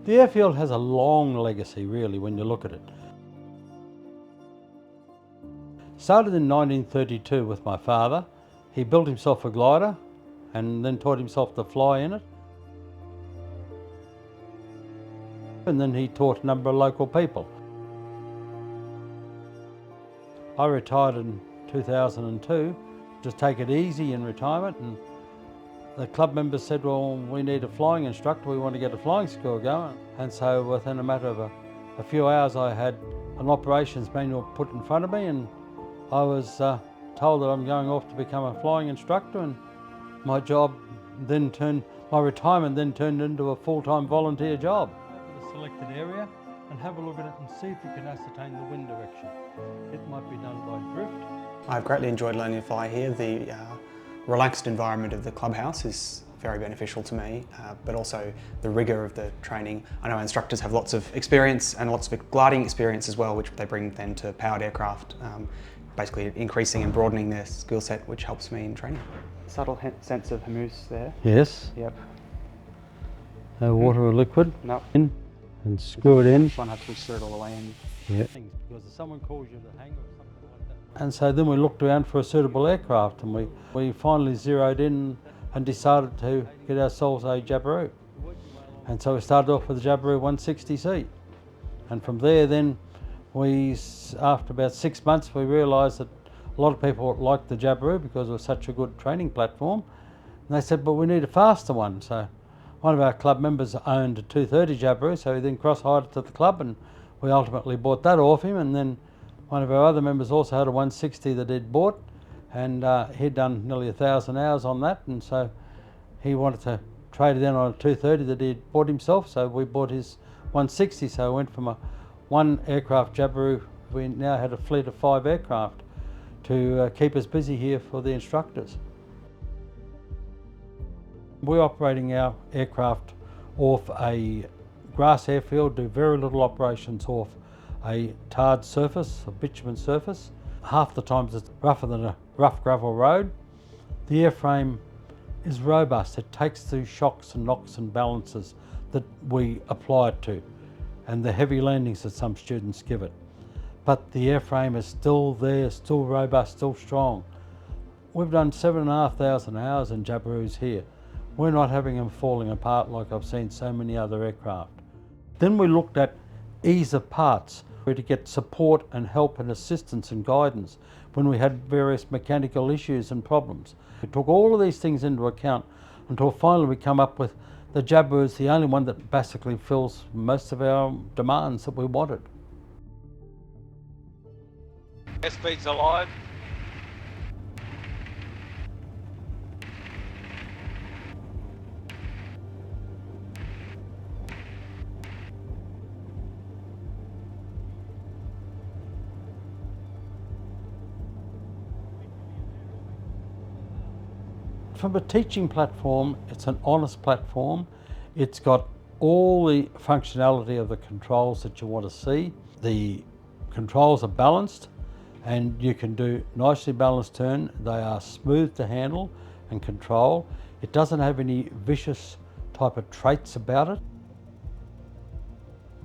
The airfield has a long legacy, really, when you look at it. Started in 1932 with my father. He built himself a glider and then taught himself to fly in it. And then he taught a number of local people. I retired in 2002 to take it easy in retirement, and the club members said, well, we need a flying instructor, we want to get a flying school going. And so within a matter of a few hours I had an operations manual put in front of me, and I was told that I'm going off to become a flying instructor, and my retirement then turned into a full-time volunteer job. Over the selected area and have a look at it and see if you can ascertain the wind direction. It might be done by drift. I've greatly enjoyed learning to fly here. The relaxed environment of the clubhouse is very beneficial to me, but also the rigour of the training. I know instructors have lots of experience and lots of gliding experience as well, which they bring then to powered aircraft, basically increasing and broadening their skill set, which helps me in training. Subtle sense of hummus there. Yes. Yep. No water or liquid. No. In and screw it in. Just want to have to stir it all the way in. Yeah. Because if someone calls you to hang or something like that. And so then we looked around for a suitable aircraft, and we finally zeroed in and decided to get ourselves a Jabiru. And so we started off with the Jabiru 160C. And from there then, after about 6 months, we realised that a lot of people liked the Jabiru because it was such a good training platform. And they said, but we need a faster one. So one of our club members owned a 230 Jabiru, so he then cross-hired it to the club, and we ultimately bought that off him. And then one of our other members also had a 160 that he'd bought, and he'd done nearly 1,000 hours on that, and so he wanted to trade it in on a 230 that he'd bought himself, so we bought his 160. So we went from a one aircraft Jabiru, we now had a fleet of 5 aircraft to keep us busy here for the instructors. We're operating our aircraft off a grass airfield, do very little operations off a tarred surface, a bitumen surface. Half the times it's rougher than a rough gravel road. The airframe is robust. It takes those shocks and knocks and balances that we apply it to, and the heavy landings that some students give it. But the airframe is still there, still robust, still strong. We've done 7,500 hours in Jabirus here. We're not having them falling apart like I've seen so many other aircraft. Then we looked at ease of parts, where to get support and help and assistance and guidance when we had various mechanical issues and problems. We took all of these things into account until finally we come up with the Jabiru is the only one that basically fills most of our demands that we wanted. Airspeed's alive. From a teaching platform, it's an honest platform. It's got all the functionality of the controls that you want to see. The controls are balanced, and you can do nicely balanced turn. They are smooth to handle and control. It doesn't have any vicious type of traits about it.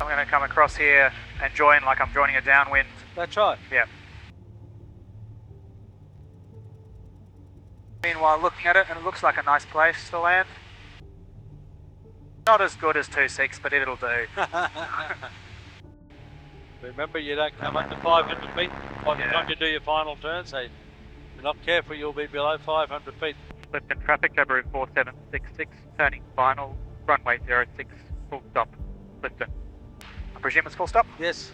I'm going to come across here and join like I'm joining a downwind. That's right. Yeah. Meanwhile, looking at it, and it looks like a nice place to land. Not as good as 2.6, but it'll do. Remember, you don't come under 500 feet by the time you do your final turn, so if you're not careful, you'll be below 500 feet. Clifton traffic, Jabiru 4766, turning final, runway 06, full stop, Clifton. I presume it's full stop? Yes.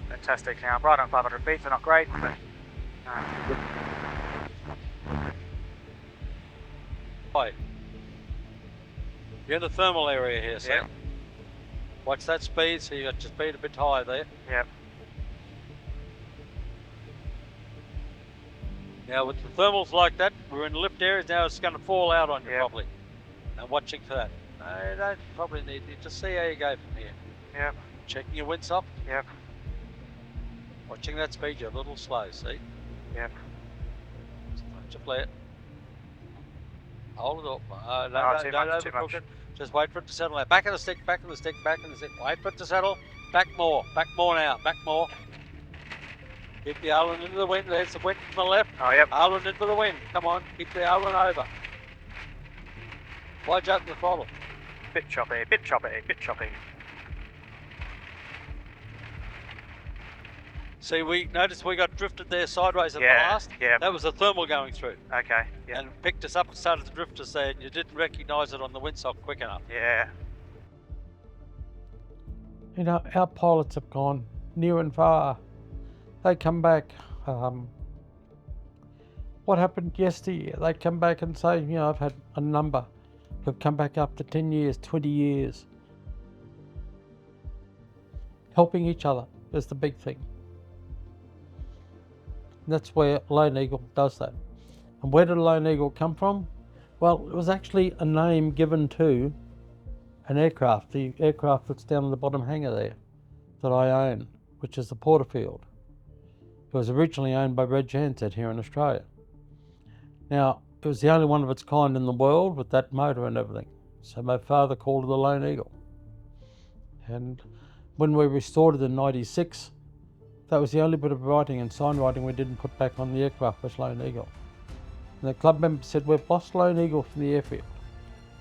Fantastic. Now I'm right on 500 feet, so not great, but... Hi. You're in the thermal area here, so Yeah. watch that speed, so you got your speed a bit high there. Yep. Now with the thermals like that, we're in lift areas, now it's going to fall out on you Yep. probably. And watching for that. No, you don't probably need to just see how you go from here. Yep. Checking your windsock, Yep. watching that speed, you're a little slow, see? Yep. Don't you flare. Hold it up. Oh, too much, too much. Just wait for it to settle out. Back in the stick, back in the stick, back in the stick. Wait for it to settle. Back more now, back more. Keep the Arlen into the wind. There's the wind from the left. Oh, yep. Arlen into the wind. Come on, keep the Arlen over. Watch out the throttle. Bit choppy, bit choppy, bit choppy. See, we noticed we got drifted there sideways at the Yeah, last. yeah. That was the thermal going through. Okay, yeah. And picked us up and started to drift us there, and you didn't recognise it on the windsock quick enough. Yeah. You know, our pilots have gone near and far. They come back. What happened yesterday? They come back and say, you know, I've had a number who've come back after 10 years, 20 years. Helping each other is the big thing. And that's where Lone Eagle does that. And where did Lone Eagle come from? Well, it was actually a name given to an aircraft, the aircraft that's down in the bottom hangar there, that I own, which is the Porterfield. It was originally owned by Reg Hansett here in Australia. Now, it was the only one of its kind in the world with that motor and everything. So my father called it the Lone Eagle. And when we restored it in '96, that was the only bit of writing and sign writing we didn't put back on the aircraft was Lone Eagle. And the club member said, we've lost Lone Eagle from the airfield.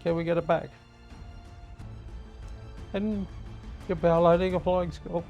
Can we get it back? And give our Lone Eagle flying school.